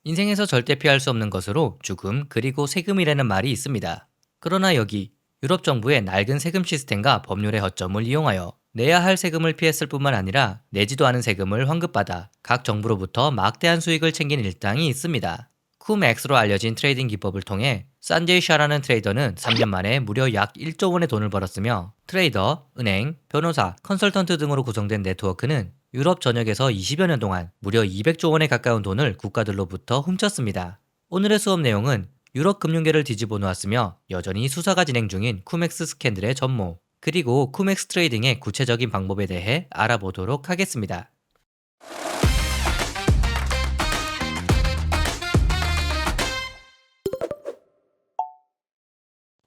인생에서 절대 피할 수 없는 것으로 죽음 그리고 세금이라는 말이 있습니다. 그러나 여기 유럽 정부의 낡은 세금 시스템과 법률의 허점을 이용하여 내야 할 세금을 피했을 뿐만 아니라 내지도 않은 세금을 환급받아 각 정부로부터 막대한 수익을 챙긴 일당이 있습니다. 쿰엑스로 알려진 트레이딩 기법을 통해 산제이 샤라는 트레이더는 3년 만에 무려 약 1조 원의 돈을 벌었으며 트레이더, 은행, 변호사, 컨설턴트 등으로 구성된 네트워크는 유럽 전역에서 20여 년 동안 무려 200조 원에 가까운 돈을 국가들로부터 훔쳤습니다. 오늘의 수업 내용은 유럽 금융계를 뒤집어 놓았으며 여전히 수사가 진행 중인 쿠맥스 스캔들의 전모, 그리고 쿠맥스 트레이딩의 구체적인 방법에 대해 알아보도록 하겠습니다.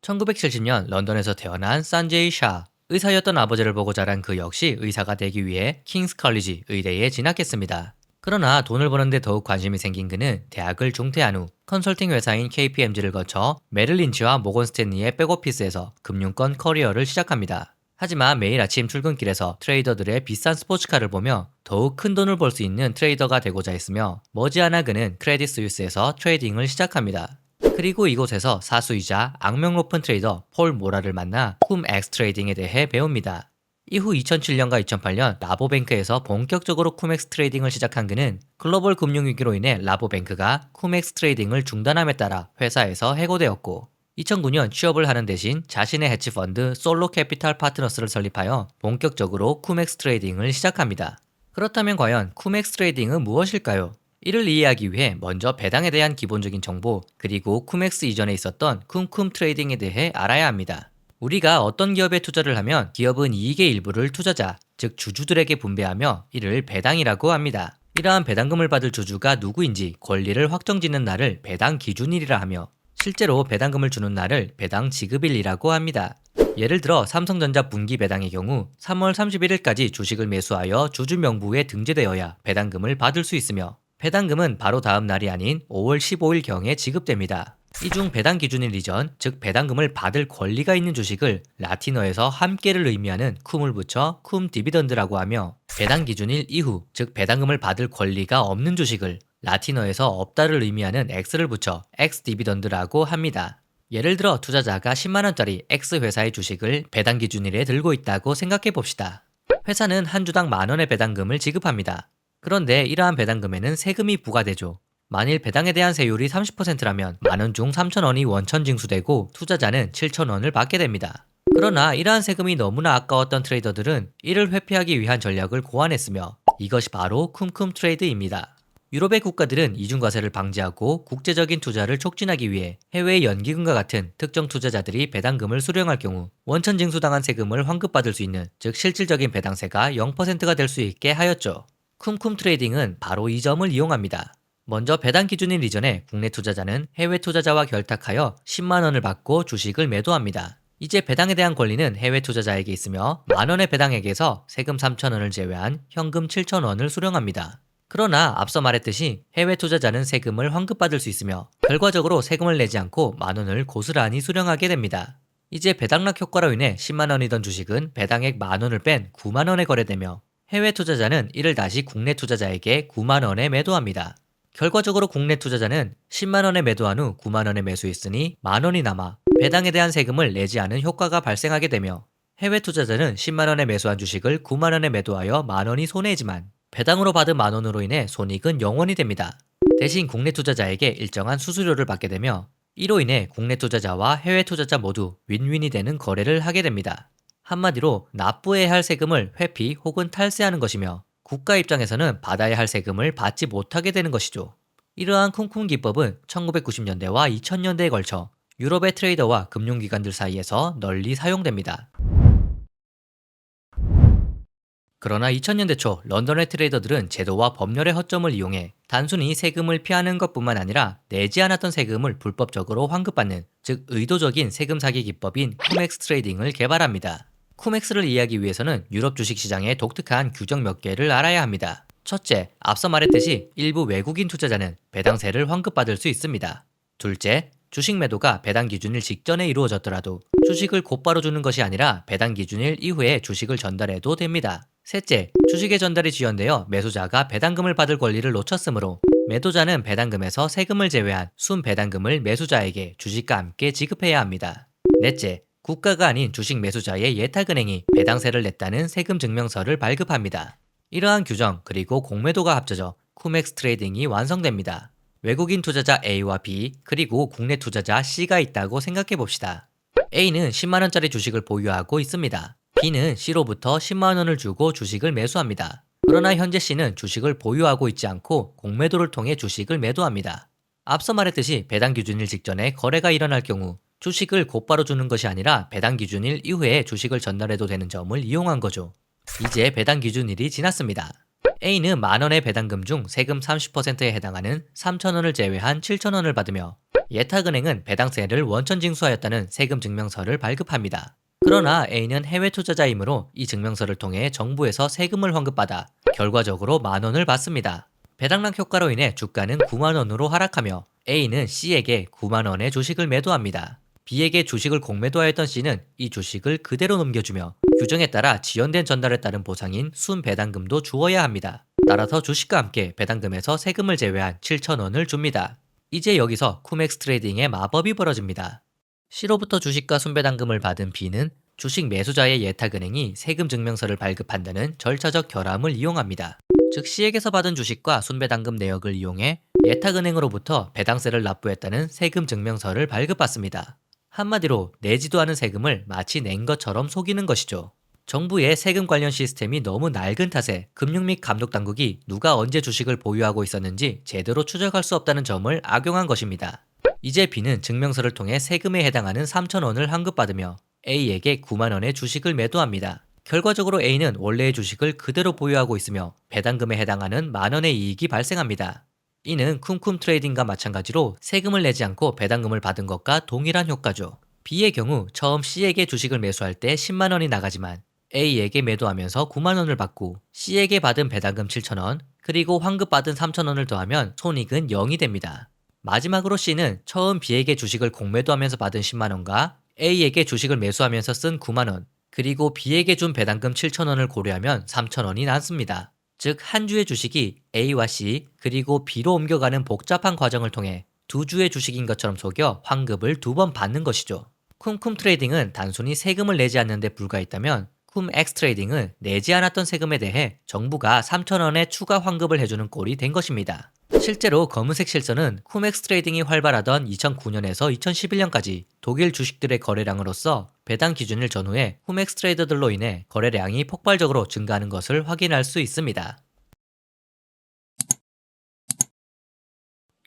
1970년 런던에서 태어난 산제이 샤. 의사였던 아버지를 보고 자란 그 역시 의사가 되기 위해 킹스 컬리지 의대에 진학했습니다. 그러나 돈을 버는데 더욱 관심이 생긴 그는 대학을 중퇴한 후 컨설팅 회사인 KPMG를 거쳐 메릴 린치와 모건 스탠리의 백오피스에서 금융권 커리어를 시작합니다. 하지만 매일 아침 출근길에서 트레이더들의 비싼 스포츠카를 보며 더욱 큰 돈을 벌 수 있는 트레이더가 되고자 했으며 머지않아 그는 크레딧 스위스에서 트레이딩을 시작합니다. 그리고 이곳에서 사수이자 악명 높은 트레이더 폴 모라를 만나 쿰엑스 트레이딩에 대해 배웁니다. 이후 2007년과 2008년 라보뱅크에서 본격적으로 쿰엑스 트레이딩을 시작한 그는 글로벌 금융위기로 인해 라보뱅크가 쿰엑스 트레이딩을 중단함에 따라 회사에서 해고되었고 2009년 취업을 하는 대신 자신의 헤지펀드 솔로 캐피탈 파트너스를 설립하여 본격적으로 쿰엑스 트레이딩을 시작합니다. 그렇다면 과연 쿰엑스 트레이딩은 무엇일까요? 이를 이해하기 위해 먼저 배당에 대한 기본적인 정보, 그리고 쿰엑스 이전에 있었던 쿰쿰 트레이딩에 대해 알아야 합니다. 우리가 어떤 기업에 투자를 하면 기업은 이익의 일부를 투자자, 즉 주주들에게 분배하며 이를 배당이라고 합니다. 이러한 배당금을 받을 주주가 누구인지 권리를 확정짓는 날을 배당 기준일이라 하며 실제로 배당금을 주는 날을 배당 지급일이라고 합니다. 예를 들어 삼성전자 분기 배당의 경우 3월 31일까지 주식을 매수하여 주주 명부에 등재되어야 배당금을 받을 수 있으며 배당금은 바로 다음 날이 아닌 5월 15일경에 지급됩니다. 이 중 배당 기준일 이전, 즉 배당금을 받을 권리가 있는 주식을 라틴어에서 함께를 의미하는 쿰을 붙여 쿰 디비던드라고 하며 배당 기준일 이후, 즉 배당금을 받을 권리가 없는 주식을 라틴어에서 없다를 의미하는 X를 붙여 X 디비던드라고 합니다. 예를 들어 투자자가 10만원짜리 X 회사의 주식을 배당 기준일에 들고 있다고 생각해 봅시다. 회사는 한 주당 만원의 배당금을 지급합니다. 그런데 이러한 배당금에는 세금이 부과되죠. 만일 배당에 대한 세율이 30%라면 만원 중 3,000원이 원천 징수되고 투자자는 7,000원을 받게 됩니다. 그러나 이러한 세금이 너무나 아까웠던 트레이더들은 이를 회피하기 위한 전략을 고안했으며 이것이 바로 쿰쿰 트레이드입니다. 유럽의 국가들은 이중과세를 방지하고 국제적인 투자를 촉진하기 위해 해외 연기금과 같은 특정 투자자들이 배당금을 수령할 경우 원천 징수당한 세금을 환급받을 수 있는, 즉 실질적인 배당세가 0%가 될 수 있게 하였죠. 쿰쿰 트레이딩은 바로 이 점을 이용합니다. 먼저 배당 기준일 이전에 국내 투자자는 해외 투자자와 결탁하여 10만원을 받고 주식을 매도합니다. 이제 배당에 대한 권리는 해외 투자자에게 있으며 만원의 배당액에서 세금 3,000원을 제외한 현금 7,000원을 수령합니다. 그러나 앞서 말했듯이 해외 투자자는 세금을 환급받을 수 있으며 결과적으로 세금을 내지 않고 만원을 고스란히 수령하게 됩니다. 이제 배당락 효과로 인해 10만원이던 주식은 배당액 만원을 뺀 9만원에 거래되며 해외 투자자는 이를 다시 국내 투자자에게 9만원에 매도합니다. 결과적으로 국내 투자자는 10만원에 매도한 후 9만원에 매수했으니 만원이 남아 배당에 대한 세금을 내지 않은 효과가 발생하게 되며 해외 투자자는 10만원에 매수한 주식을 9만원에 매도하여 만원이 손해지만 배당으로 받은 만원으로 인해 손익은 0원이 됩니다. 대신 국내 투자자에게 일정한 수수료를 받게 되며 이로 인해 국내 투자자와 해외 투자자 모두 윈윈이 되는 거래를 하게 됩니다. 한마디로 납부해야 할 세금을 회피 혹은 탈세하는 것이며 국가 입장에서는 받아야 할 세금을 받지 못하게 되는 것이죠. 이러한 쿵쿵 기법은 1990년대와 2000년대에 걸쳐 유럽의 트레이더와 금융기관들 사이에서 널리 사용됩니다. 그러나 2000년대 초 런던의 트레이더들은 제도와 법률의 허점을 이용해 단순히 세금을 피하는 것뿐만 아니라 내지 않았던 세금을 불법적으로 환급받는, 즉 의도적인 세금 사기 기법인 쿰엑스 트레이딩을 개발합니다. 쿰엑스를 이해하기 위해서는 유럽 주식시장의 독특한 규정 몇 개를 알아야 합니다. 첫째, 앞서 말했듯이 일부 외국인 투자자는 배당세를 환급받을 수 있습니다. 둘째, 주식 매도가 배당 기준일 직전에 이루어졌더라도 주식을 곧바로 주는 것이 아니라 배당 기준일 이후에 주식을 전달해도 됩니다. 셋째, 주식의 전달이 지연되어 매수자가 배당금을 받을 권리를 놓쳤으므로 매도자는 배당금에서 세금을 제외한 순 배당금을 매수자에게 주식과 함께 지급해야 합니다. 넷째, 국가가 아닌 주식 매수자의 예탁은행이 배당세를 냈다는 세금 증명서를 발급합니다. 이러한 규정 그리고 공매도가 합쳐져 쿠맥스 트레이딩이 완성됩니다. 외국인 투자자 A와 B 그리고 국내 투자자 C가 있다고 생각해 봅시다. A는 10만원짜리 주식을 보유하고 있습니다. B는 C로부터 10만원을 주고 주식을 매수합니다. 그러나 현재 C는 주식을 보유하고 있지 않고 공매도를 통해 주식을 매도합니다. 앞서 말했듯이 배당 기준일 직전에 거래가 일어날 경우 주식을 곧바로 주는 것이 아니라 배당 기준일 이후에 주식을 전달해도 되는 점을 이용한 거죠. 이제 배당 기준일이 지났습니다. A는 만원의 배당금 중 세금 30%에 해당하는 3천원을 제외한 7천원을 받으며 예탁은행은 배당세를 원천 징수하였다는 세금 증명서를 발급합니다. 그러나 A는 해외 투자자이므로 이 증명서를 통해 정부에서 세금을 환급받아 결과적으로 만원을 받습니다. 배당락 효과로 인해 주가는 9만원으로 하락하며 A는 C에게 9만원의 주식을 매도합니다. B에게 주식을 공매도하였던 C는 이 주식을 그대로 넘겨주며 규정에 따라 지연된 전달에 따른 보상인 순 배당금도 주어야 합니다. 따라서 주식과 함께 배당금에서 세금을 제외한 7천원을 줍니다. 이제 여기서 쿠맥스 트레이딩의 마법이 벌어집니다. C로부터 주식과 순배당금을 받은 B는 주식 매수자의 예탁은행이 세금 증명서를 발급한다는 절차적 결함을 이용합니다. 즉 C에게서 받은 주식과 순배당금 내역을 이용해 예탁은행으로부터 배당세를 납부했다는 세금 증명서를 발급받습니다. 한마디로 내지도 않은 세금을 마치 낸 것처럼 속이는 것이죠. 정부의 세금 관련 시스템이 너무 낡은 탓에 금융 및 감독 당국이 누가 언제 주식을 보유하고 있었는지 제대로 추적할 수 없다는 점을 악용한 것입니다. 이제 B는 증명서를 통해 세금에 해당하는 3천원을 환급받으며 A에게 9만원의 주식을 매도합니다. 결과적으로 A는 원래의 주식을 그대로 보유하고 있으며 배당금에 해당하는 만원의 이익이 발생합니다. 이는 쿰쿰 트레이딩과 마찬가지로 세금을 내지 않고 배당금을 받은 것과 동일한 효과죠. B의 경우 처음 C에게 주식을 매수할 때 10만원이 나가지만 A에게 매도하면서 9만원을 받고 C에게 받은 배당금 7천원 그리고 환급받은 3천원을 더하면 손익은 0이 됩니다. 마지막으로 C는 처음 B에게 주식을 공매도하면서 받은 10만원과 A에게 주식을 매수하면서 쓴 9만원 그리고 B에게 준 배당금 7천원을 고려하면 3천원이 남습니다. 즉 한 주의 주식이 A와 C 그리고 B로 옮겨가는 복잡한 과정을 통해 두 주의 주식인 것처럼 속여 환급을 2번 받는 것이죠. 쿰쿰 트레이딩은 단순히 세금을 내지 않는 데 불과했다면 쿰엑스 트레이딩은 내지 않았던 세금에 대해 정부가 3천원의 추가 환급을 해주는 꼴이 된 것입니다. 실제로 검은색 실선은 쿰엑스 트레이딩이 활발하던 2009년에서 2011년까지 독일 주식들의 거래량으로서 배당 기준일 전후에 쿰엑스 트레이더들로 인해 거래량이 폭발적으로 증가하는 것을 확인할 수 있습니다.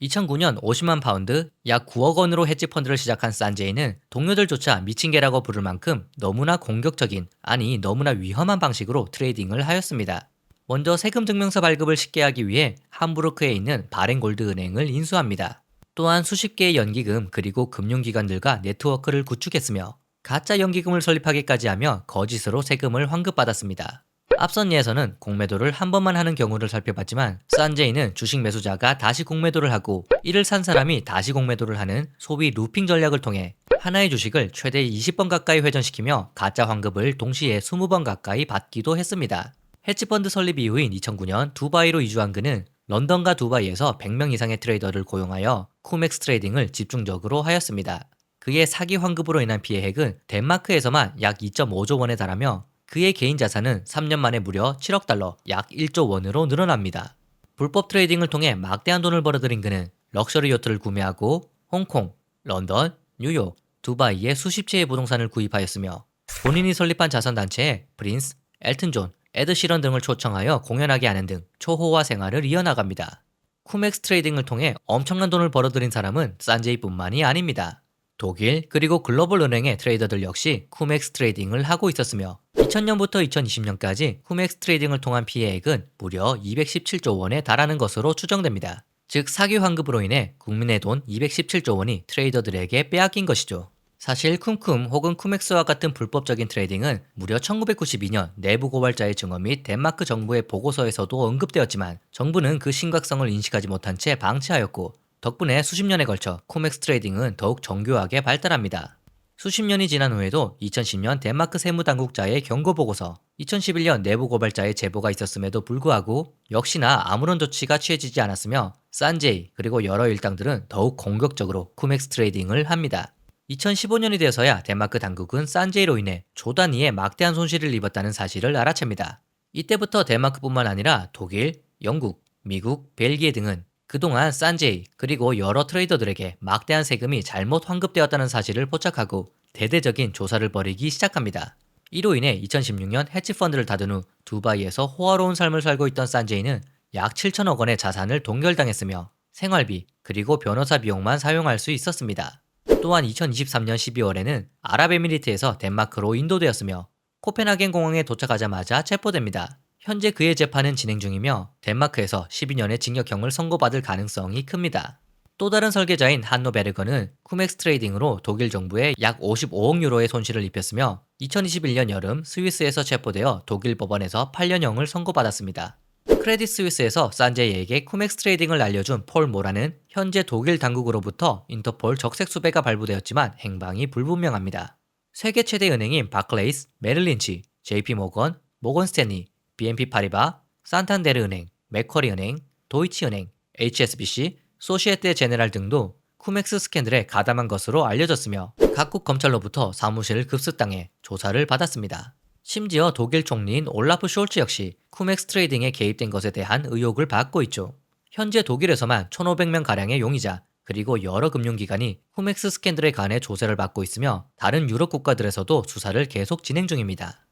2009년 50만 파운드, 약 9억 원으로 헤지 펀드를 시작한 산제이는 동료들조차 미친 개라고 부를 만큼 너무나 공격적인, 아니 너무나 위험한 방식으로 트레이딩을 하였습니다. 먼저 세금 증명서 발급을 쉽게 하기 위해 함부르크에 있는 바렌골드 은행을 인수합니다. 또한 수십 개의 연기금 그리고 금융기관들과 네트워크를 구축했으며 가짜 연기금을 설립하기까지 하며 거짓으로 세금을 환급받았습니다. 앞선 예에서는 공매도를 한 번만 하는 경우를 살펴봤지만 산제이는 주식 매수자가 다시 공매도를 하고 이를 산 사람이 다시 공매도를 하는 소위 루핑 전략을 통해 하나의 주식을 최대 20번 가까이 회전시키며 가짜 환급을 동시에 20번 가까이 받기도 했습니다. 헤지펀드 설립 이후인 2009년 두바이로 이주한 그는 런던과 두바이에서 100명 이상의 트레이더를 고용하여 쿠맥스 트레이딩을 집중적으로 하였습니다. 그의 사기 환급으로 인한 피해액은 덴마크에서만 약 2.5조 원에 달하며 그의 개인 자산은 3년 만에 무려 7억 달러, 약 1조 원으로 늘어납니다. 불법 트레이딩을 통해 막대한 돈을 벌어들인 그는 럭셔리 요트를 구매하고 홍콩, 런던, 뉴욕, 두바이에 수십 채의 부동산을 구입하였으며 본인이 설립한 자선단체에 프린스, 엘튼 존, 에드 시런 등을 초청하여 공연하게 하는 등 초호화 생활을 이어나갑니다. 쿠맥스 트레이딩을 통해 엄청난 돈을 벌어들인 사람은 산제이뿐만이 아닙니다. 독일 그리고 글로벌 은행의 트레이더들 역시 쿠맥스 트레이딩을 하고 있었으며 2000년부터 2020년까지 쿠맥스 트레이딩을 통한 피해액은 무려 217조 원에 달하는 것으로 추정됩니다. 즉 사기 환급으로 인해 국민의 돈 217조 원이 트레이더들에게 빼앗긴 것이죠. 사실 쿰쿰 혹은 쿠맥스와 같은 불법적인 트레이딩은 무려 1992년 내부 고발자의 증언 및 덴마크 정부의 보고서에서도 언급되었지만 정부는 그 심각성을 인식하지 못한 채 방치하였고 덕분에 수십 년에 걸쳐 쿠맥스 트레이딩은 더욱 정교하게 발달합니다. 수십 년이 지난 후에도 2010년 덴마크 세무당국자의 경고보고서, 2011년 내부고발자의 제보가 있었음에도 불구하고 역시나 아무런 조치가 취해지지 않았으며 산제이 그리고 여러 일당들은 더욱 공격적으로 쿠맥스 트레이딩을 합니다. 2015년이 되어서야 덴마크 당국은 산제이로 인해 조 단위의 막대한 손실을 입었다는 사실을 알아챕니다. 이때부터 덴마크뿐만 아니라 독일, 영국, 미국, 벨기에 등은 그동안 산제이 그리고 여러 트레이더들에게 막대한 세금이 잘못 환급되었다는 사실을 포착하고 대대적인 조사를 벌이기 시작합니다. 이로 인해 2016년 헤지펀드를 닫은 후 두바이에서 호화로운 삶을 살고 있던 산제이는 약 7천억 원의 자산을 동결당했으며 생활비 그리고 변호사 비용만 사용할 수 있었습니다. 또한 2023년 12월에는 아랍에미리트에서 덴마크로 인도되었으며 코펜하겐 공항에 도착하자마자 체포됩니다. 현재 그의 재판은 진행 중이며 덴마크에서 12년의 징역형을 선고받을 가능성이 큽니다. 또 다른 설계자인 한노 베르거는 쿠맥스 트레이딩으로 독일 정부에 약 55억 유로의 손실을 입혔으며 2021년 여름 스위스에서 체포되어 독일 법원에서 8년형을 선고받았습니다. 크레딧 스위스에서 산제이에게 쿠맥스 트레이딩을 알려준 폴 모라는 현재 독일 당국으로부터 인터폴 적색 수배가 발부되었지만 행방이 불분명합니다. 세계 최대 은행인 바클레이스, 메릴린치, JP모건, 모건스탠리, BNP 파리바, 산탄데르 은행, 맥쿼리 은행, 도이치 은행, HSBC, 소시에테 제네랄 등도 쿠맥스 스캔들에 가담한 것으로 알려졌으며 각국 검찰로부터 사무실을 급습당해 조사를 받았습니다. 심지어 독일 총리인 올라프 숄츠 역시 쿠맥스 트레이딩에 개입된 것에 대한 의혹을 받고 있죠. 현재 독일에서만 1,500명가량의 용의자 그리고 여러 금융기관이 쿠맥스 스캔들에 관해 조사를 받고 있으며 다른 유럽 국가들에서도 수사를 계속 진행 중입니다.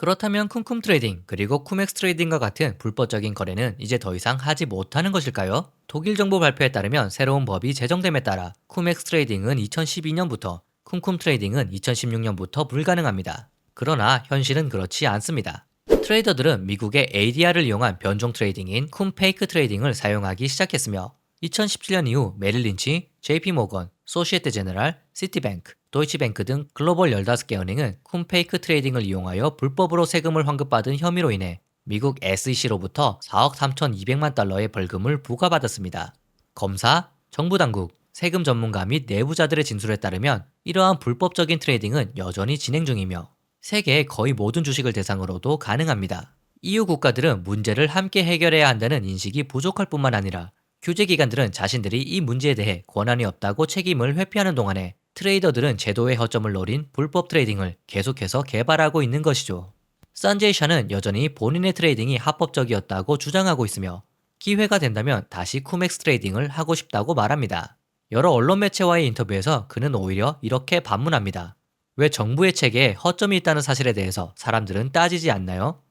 그렇다면 쿰쿰 트레이딩 그리고 쿠맥스 트레이딩과 같은 불법적인 거래는 이제 더 이상 하지 못하는 것일까요? 독일 정부 발표에 따르면 새로운 법이 제정됨에 따라 쿠맥스 트레이딩은 2012년부터, 쿰쿰 트레이딩은 2016년부터 불가능합니다. 그러나 현실은 그렇지 않습니다. 트레이더들은 미국의 ADR을 이용한 변종 트레이딩인 쿰페이크 트레이딩을 사용하기 시작했으며 2017년 이후 메릴린치, JP모건, 소시에테 제너럴, 시티뱅크, 도이치뱅크 등 글로벌 15개 은행은 쿰페이크 트레이딩을 이용하여 불법으로 세금을 환급받은 혐의로 인해 미국 SEC로부터 4억 3,200만 달러의 벌금을 부과받았습니다. 검사, 정부 당국, 세금 전문가 및 내부자들의 진술에 따르면 이러한 불법적인 트레이딩은 여전히 진행 중이며 세계의 거의 모든 주식을 대상으로도 가능합니다. EU 국가들은 문제를 함께 해결해야 한다는 인식이 부족할 뿐만 아니라 규제기관들은 자신들이 이 문제에 대해 권한이 없다고 책임을 회피하는 동안에 트레이더들은 제도의 허점을 노린 불법 트레이딩을 계속해서 개발하고 있는 것이죠. 산제이샤는 여전히 본인의 트레이딩이 합법적이었다고 주장하고 있으며 기회가 된다면 다시 쿠맥스 트레이딩을 하고 싶다고 말합니다. 여러 언론 매체와의 인터뷰에서 그는 오히려 이렇게 반문합니다. 왜 정부의 체계에 허점이 있다는 사실에 대해서 사람들은 따지지 않나요?